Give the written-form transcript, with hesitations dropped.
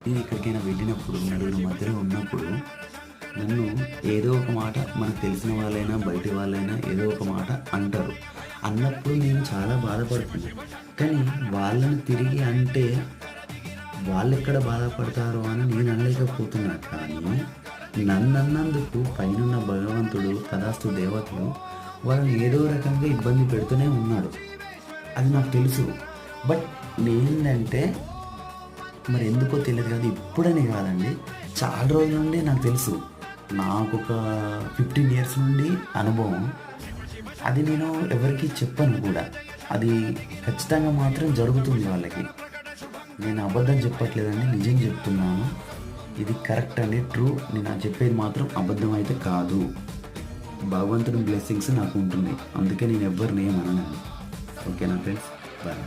నేను ఎక్కడికైనా వెళ్ళినప్పుడు నలుగురి మధ్యలో ఉన్నప్పుడు నన్ను ఏదో ఒక మాట మనకు తెలిసిన వాళ్ళైనా బయటి వాళ్ళైనా ఏదో ఒక మాట అంటారు. అన్నప్పుడు నేను చాలా బాధపడుతున్నాను. కానీ వాళ్ళని తిరిగి అంటే వాళ్ళెక్కడ బాధపడతారో అని నేను అనలేకపోతున్నా. కానీ నన్నన్నందుకు పైనున్న భగవంతుడు తదాస్తు దేవతలు వాళ్ళని ఏదో రకంగా ఇబ్బంది పెడుతూనే ఉన్నాడు. అది నాకు తెలుసు. బట్ నేనంటే మరి ఎందుకో తెలియదు కాదు, ఇప్పుడని కాదండి, చాలా రోజుల నుండి నాకు తెలుసు. నాకు ఒక 15 ఇయర్స్ నుండి అనుభవం. అది నేను ఎవరికి చెప్పను కూడా. అది ఖచ్చితంగా మాత్రం జరుగుతుంది వాళ్ళకి. నేను అబద్ధం చెప్పట్లేదండి, నిజం చెప్తున్నాను. ఇది కరెక్ట్ అండి, ట్రూ. నేను చెప్పేది మాత్రం అబద్ధం అయితే కాదు. భగవంతుని బ్లెస్సింగ్స్ నాకు ఉంటుంది. అందుకే నేను ఎవరిని ఏమనను. ఓకేనా ఫ్రెండ్స్, బాయ్.